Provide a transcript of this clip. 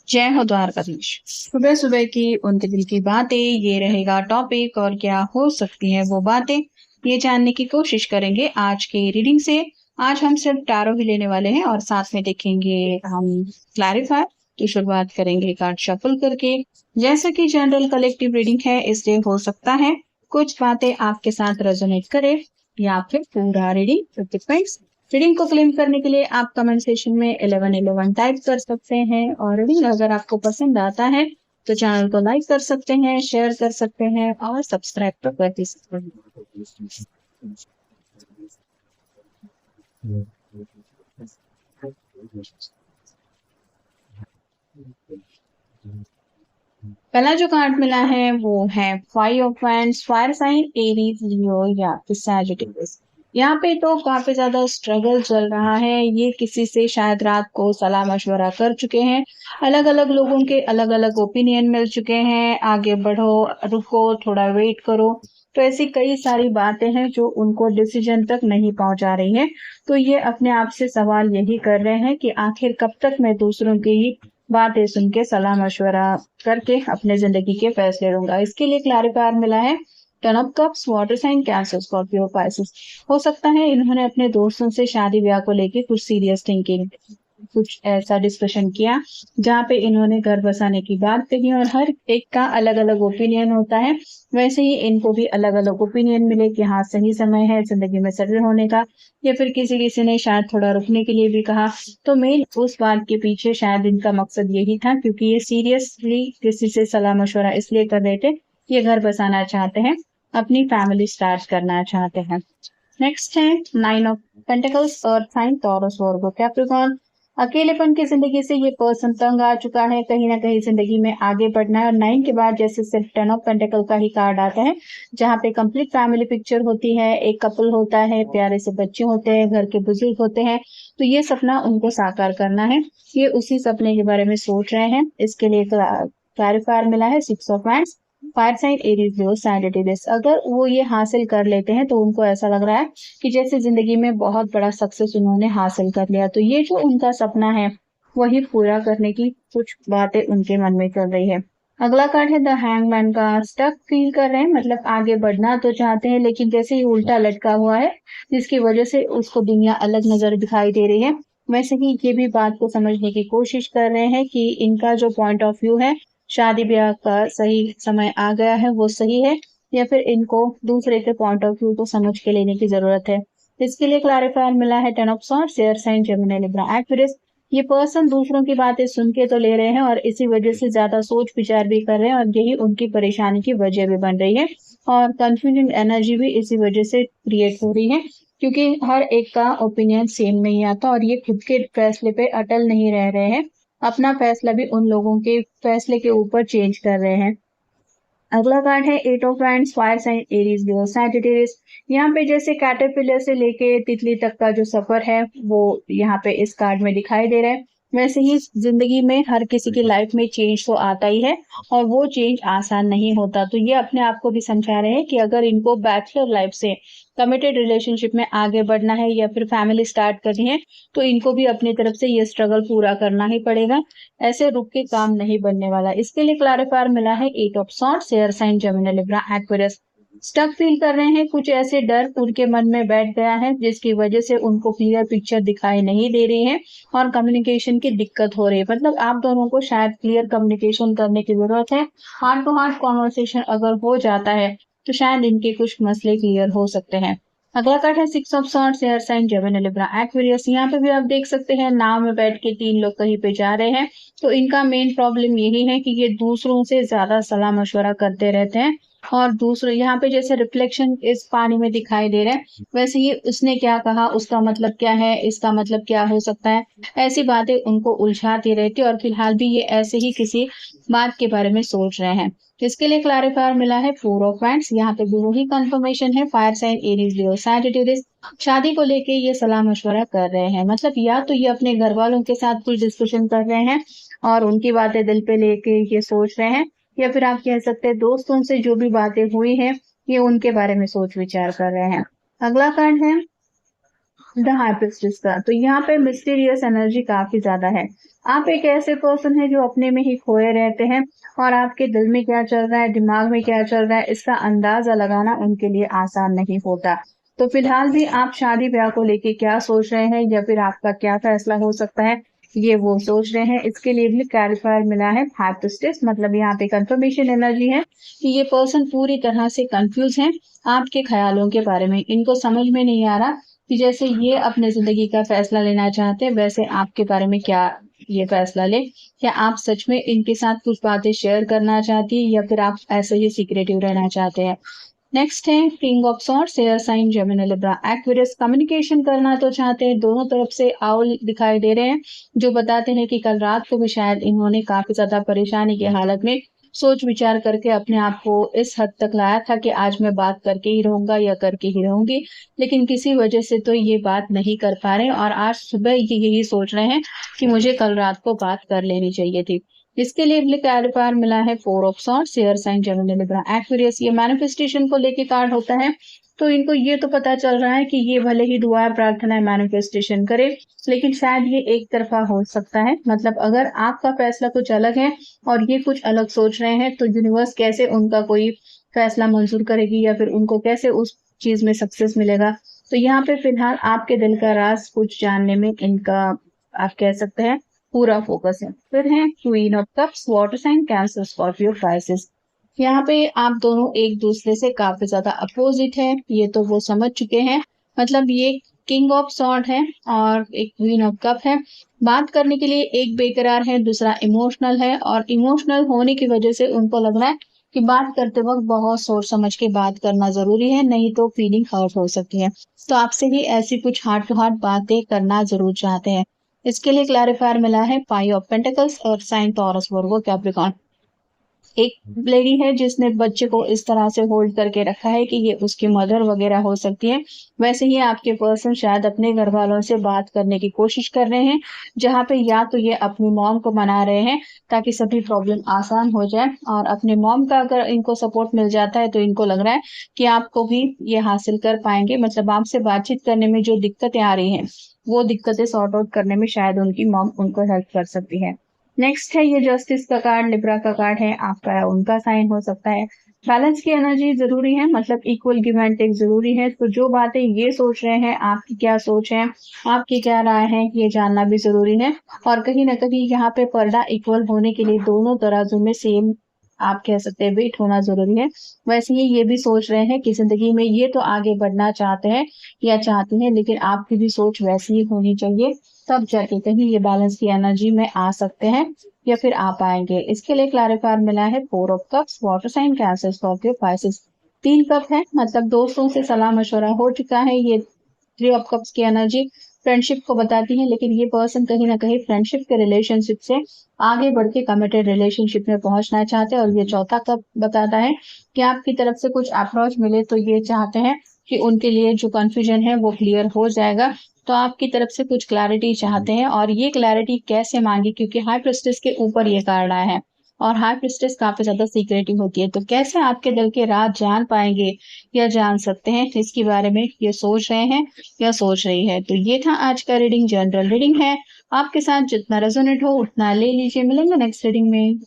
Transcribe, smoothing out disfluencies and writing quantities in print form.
जय हो द्वारकाधीश। सुबह सुबह की उनके दिल की बातें, ये रहेगा टॉपिक। और क्या हो सकती है वो बातें, ये जानने की कोशिश करेंगे आज के रीडिंग से। आज हम सिर्फ टैरो ही लेने वाले हैं और साथ में देखेंगे हम क्लैरिफायर। तो शुरुआत करेंगे कार्ड शफल करके। जैसा कि जनरल कलेक्टिव रीडिंग है, इसलिए हो सकता है कुछ बातें आपके साथ रेजोनेट करे या फिर पूरा रीडिंग डिपेंड्स। रीडिंग को क्लेम करने के लिए आप कमेंट सेशन में 1111 टाइप कर सकते हैं। और रीडिंग अगर आपको पसंद आता है तो चैनल को लाइक कर सकते हैं, शेयर कर सकते हैं और सब्सक्राइब तो कर भी सकते हैं। पहला जो कार्ड मिला है वो है 5 of wands, fire sign Aries, Leo या फिर सैजिटेरियस। यहाँ पे तो काफी ज्यादा स्ट्रगल चल रहा है। ये किसी से शायद रात को सलाह मशवरा कर चुके हैं। अलग अलग लोगों के अलग अलग ओपिनियन मिल चुके हैं। आगे बढ़ो, रुको, थोड़ा वेट करो। तो ऐसी कई सारी बातें हैं जो उनको डिसीजन तक नहीं पहुंचा रही है। तो ये अपने आप से सवाल यही कर रहे हैं कि आखिर कब तक मैं दूसरों की ही बातें सुन के सलाह मशवरा करके अपने जिंदगी के फैसले लूंगा। इसके लिए क्लैरिफायर मिला है 10 of cups, water sign, Cancer, Scorpio, Pisces. हो सकता है इन्होंने अपने दोस्तों से शादी ब्याह को लेके कुछ सीरियस थिंकिंग, कुछ ऐसा डिस्कशन किया जहाँ पे इन्होंने घर बसाने की बात कही। और हर एक का अलग अलग ओपिनियन होता है, वैसे ही इनको भी अलग अलग ओपिनियन मिले कि हाँ सही समय है जिंदगी में सेटल होने का। या फिर किसी किसी ने शायद थोड़ा रुकने के लिए भी कहा। तो मेन उस बात के पीछे शायद इनका मकसद यही था, क्योंकि ये सीरियसली किसी से सलाह मशवरा इसलिए कर रहे थे, ये घर बसाना चाहते हैं, अपनी फैमिली स्टार्ट करना चाहते हैं। नेक्स्ट है 9 of pentacles, earth sign, Taurus, Virgo, Capricorn. अकेलेपन की जिंदगी से ये पर्सन तंग आ चुका है, कहीं ना कहीं जिंदगी में आगे बढ़ना है। और 9 के बाद जैसे सिर्फ 10 ऑफ पेंटिकल का ही कार्ड आता है, जहाँ पे कंप्लीट फैमिली पिक्चर होती है, एक कपल होता है, प्यारे से बच्चे होते हैं, घर के बुजुर्ग होते हैं। तो ये सपना उनको साकार करना है। ये उसी सपने के बारे में सोच रहे हैं। इसके लिए क्लैरिफायर मिला है 6 of wands, fire sign, Aries, Leo, Sagittarius. अगर वो ये हासिल कर लेते हैं तो उनको ऐसा लग रहा है कि जैसे जिंदगी में बहुत बड़ा सक्सेस उन्होंने हासिल कर लिया। तो ये जो उनका सपना है वही पूरा करने की कुछ बातें उनके मन में चल रही है। अगला कार्ड है द हैंगमैन का। स्टक फील कर रहे हैं, मतलब आगे बढ़ना तो चाहते हैं लेकिन जैसे ही उल्टा लटका हुआ है, जिसकी वजह से उसको दुनिया अलग नजर दिखाई दे रही है। वैसे ही ये भी बात को समझने की कोशिश कर रहे हैं कि इनका जो पॉइंट ऑफ व्यू है, शादी ब्याह का सही समय आ गया है, वो सही है, या फिर इनको दूसरे के पॉइंट ऑफ व्यू को समझ के लेने की जरूरत है। इसके लिए क्लैरिफायर मिला है 10 of swords, air sign, Gemini, Libra, Aquarius. ये पर्सन दूसरों की बातें सुन के तो ले रहे हैं और इसी वजह से ज्यादा सोच विचार भी कर रहे हैं, और यही उनकी परेशानी की वजह भी बन रही है। और कंफ्यूजिंग एनर्जी भी इसी वजह से क्रिएट हो रही है, क्योंकि हर एक का ओपिनियन सेम नहीं आता और ये खुद के फैसले पे अटल नहीं रह रहे हैं। अपना फैसला भी उन लोगों के फैसले के ऊपर चेंज कर रहे हैं। अगला कार्ड है 8 of wands, fire sign, Aries, Leo, Sagittarius. यहाँ पे जैसे कैटरपिलर से लेके तितली तक का जो सफर है वो यहाँ पे इस कार्ड में दिखाई दे रहा है। वैसे ही जिंदगी में हर किसी की लाइफ में चेंज तो आता ही है, और वो चेंज आसान नहीं होता। तो ये अपने आप को भी समझा रहे हैं कि अगर इनको बैचलर लाइफ से कमिटेड रिलेशनशिप में आगे बढ़ना है या फिर फैमिली स्टार्ट करनी है, तो इनको भी अपनी तरफ से ये स्ट्रगल पूरा करना ही पड़ेगा। ऐसे रुक के काम नहीं बनने वाला। इसके लिए क्लैरिफायर मिला है 8 of swords, air sign, Gemini, Libra, Aquarius. Stuck feel कर रहे हैं, कुछ ऐसे डर उनके मन में बैठ गया है जिसकी वजह से उनको क्लियर पिक्चर दिखाई नहीं दे रही है और कम्युनिकेशन की दिक्कत हो रही है। मतलब आप दोनों को शायद क्लियर कम्युनिकेशन करने की जरूरत है। हार्ट टू हार्ट कॉन्वर्सेशन अगर हो जाता है तो शायद इनके कुछ मसले क्लियर हो सकते हैं। अगला कार्ड है 6 of swords, air sign, Gemini, Libra, Aquarius. यहाँ पे भी आप देख सकते हैं नाव में बैठ के 3 लोग कहीं पे जा रहे हैं। तो इनका मेन प्रॉब्लम यही है कि ये दूसरों से ज्यादा सलाह मशवरा करते रहते हैं। और दूसरे यहाँ पे जैसे रिफ्लेक्शन इस पानी में दिखाई दे रहा है, वैसे ही उसने क्या कहा, उसका मतलब क्या है, इसका मतलब क्या हो सकता है, ऐसी बातें उनको उलझाती रहती है। और फिलहाल भी ये ऐसे ही किसी बात के बारे में सोच रहे हैं। इसके लिए क्लैरिफायर मिला है 4 ऑफ वैंड्स। यहाँ पे भी वही कंफर्मेशन है, fire sign, Aries, Leo, Sagittarius. शादी को लेके ये सलाह मशवरा कर रहे हैं, मतलब या तो ये अपने घर वालों के साथ कुछ डिस्कशन कर रहे हैं और उनकी बातें दिल पे लेके ये सोच रहे हैं, या फिर आप कह सकते हैं दोस्तों से जो भी बातें हुई हैं ये उनके बारे में सोच विचार कर रहे हैं। अगला कार्ड है द हाई प्रीस्टेस का। तो यहाँ पे मिस्टीरियस एनर्जी काफी ज्यादा है। आप एक ऐसे पर्सन है जो अपने में ही खोए रहते हैं और आपके दिल में क्या चल रहा है, दिमाग में क्या चल रहा है, इसका अंदाजा लगाना उनके लिए आसान नहीं होता। तो फिलहाल भी आप शादी ब्याह को लेके क्या सोच रहे हैं या फिर आपका क्या फैसला हो सकता है, ये वो सोच रहे हैं। इसके लिए भी क्लैरिफायर मिला है हाई प्रीस्टेस, मतलब यहाँ पे कंफर्मेशन एनर्जी है कि ये पर्सन पूरी तरह से कंफ्यूज है आपके ख्यालों के बारे में। इनको समझ में नहीं आ रहा कि जैसे ये अपने जिंदगी का फैसला लेना चाहते हैं, वैसे आपके बारे में क्या ये फैसला ले। क्या आप सच में इनके साथ कुछ बातें शेयर करना चाहती है या फिर आप ऐसे ही सीक्रेटिव रहना चाहते हैं। नेक्स्ट है king of swords, air sign Gemini Libra Aquarius. Communication करना तो चाहते हैं, दोनों तरफ से आउल दिखाई दे रहे हैं जो बताते हैं कि कल रात को भी शायद इन्होंने काफी ज्यादा परेशानी की हालत में सोच विचार करके अपने आप को इस हद तक लाया था कि आज मैं बात करके ही रहूंगा या करके ही रहूंगी, लेकिन किसी वजह से तो ये बात नहीं कर पा रहे और आज सुबह ये यही सोच रहे हैं कि मुझे कल रात को बात कर लेनी चाहिए थी। इसके लिए क्लैरिफायर मिला है four of swords, air sign Gemini Libra Aquarius. ये मैनिफेस्टेशन को लेके कार्ड होता है। तो इनको ये तो पता चल रहा है कि ये भले ही दुआ प्रार्थना मैनिफेस्टेशन करे, लेकिन शायद ये एक तरफा हो सकता है। मतलब अगर आपका फैसला कुछ अलग है और ये कुछ अलग सोच रहे हैं, तो यूनिवर्स कैसे उनका कोई फैसला मंजूर करेगी या फिर उनको कैसे उस चीज में सक्सेस मिलेगा। तो यहाँ पे फिलहाल आपके दिल का राज कुछ जानने में इनका, आप कह सकते हैं, पूरा फोकस है। फिर है queen of cups, water sign Cancer Scorpio Pisces. यहाँ पे आप दोनों एक दूसरे से काफी ज्यादा अपोजिट है, ये तो वो समझ चुके हैं। मतलब ये किंग ऑफ सॉर्ड है और एक क्वीन ऑफ कप है। बात करने के लिए एक बेकरार है, दूसरा इमोशनल है, और इमोशनल होने की वजह से उनको लग रहा है कि बात करते वक्त बहुत सोच समझ के बात करना जरूरी है, नहीं तो फीलिंग हर्ट हो सकती है। तो आपसे ही ऐसी कुछ हार्ट टू हार्ट बातें करना जरूर चाहते हैं। इसके लिए क्लैरिफायर मिला है फाइव ऑफ पेंटिकल्स और साइन टॉरस वर्गो कैप्रिकॉर्न। एक लेडी है जिसने बच्चे को इस तरह से होल्ड करके रखा है कि ये उसकी मदर वगैरह हो सकती है। वैसे ही आपके पर्सन शायद अपने घर वालों से बात करने की कोशिश कर रहे हैं, जहाँ पे या तो ये अपनी मॉम को मना रहे हैं ताकि सभी प्रॉब्लम आसान हो जाए, और अपने मॉम का अगर इनको सपोर्ट मिल जाता है तो इनको लग रहा है कि आपको भी ये हासिल कर पाएंगे। मतलब आपसे बातचीत करने में जो दिक्कतें आ रही हैं, वो दिक्कतें सॉर्ट आउट करने में शायद उनकी मॉम उनको हेल्प कर सकती है। नेक्स्ट है ये जस्टिस का कार्ड, लिब्रा का कार्ड है, आपका उनका साइन हो सकता है। बैलेंस की एनर्जी जरूरी है, मतलब इक्वल गिव एंड टेक जरूरी है। तो जो बातें ये सोच रहे हैं, आपकी क्या सोच है, आपकी क्या राय है, ये जानना भी जरूरी है। और कहीं ना कहीं यहाँ पे पर्दा इक्वल होने के लिए दोनों तराजू में सेम, आप कह सकते हैं, वेट होना जरूरी है। वैसे ही ये भी सोच रहे हैं कि जिंदगी में ये तो आगे बढ़ना चाहते हैं या चाहती हैं, लेकिन आपकी भी सोच वैसी ही होनी चाहिए, तब जाके कहीं ये बैलेंस की एनर्जी में आ सकते हैं या फिर आ पाएंगे। इसके लिए क्लैरिफायर मिला है four of cups, water sign Cancer Scorpio Pisces. तीन कप है, मतलब दोस्तों से सलाह मशवरा हो चुका है। ये थ्री ऑफ कप्स की एनर्जी फ्रेंडशिप को बताती है, लेकिन ये पर्सन कहीं ना कहीं फ्रेंडशिप के रिलेशनशिप से आगे बढ़ के कमिटेड रिलेशनशिप में पहुंचना चाहते हैं। और ये चौथा कप बताता है कि आपकी तरफ से कुछ अप्रोच मिले तो ये चाहते हैं कि उनके लिए जो कंफ्यूजन है वो क्लियर हो जाएगा। तो आपकी तरफ से कुछ क्लैरिटी चाहते हैं, और ये क्लैरिटी कैसे मांगी, क्योंकि हाई प्रीस्टेस के ऊपर ये कार्ड आया है और हाई प्रीस्टेस काफी ज्यादा सीक्रेटिव होती है। तो कैसे आपके दिल के राज जान पाएंगे या जान सकते हैं, इसके बारे में ये सोच रहे हैं या सोच रही है। तो ये था आज का रीडिंग, जनरल रीडिंग है। आपके साथ जितना रेजोनेट हो उतना ले लीजिए। मिलेंगे नेक्स्ट रीडिंग में।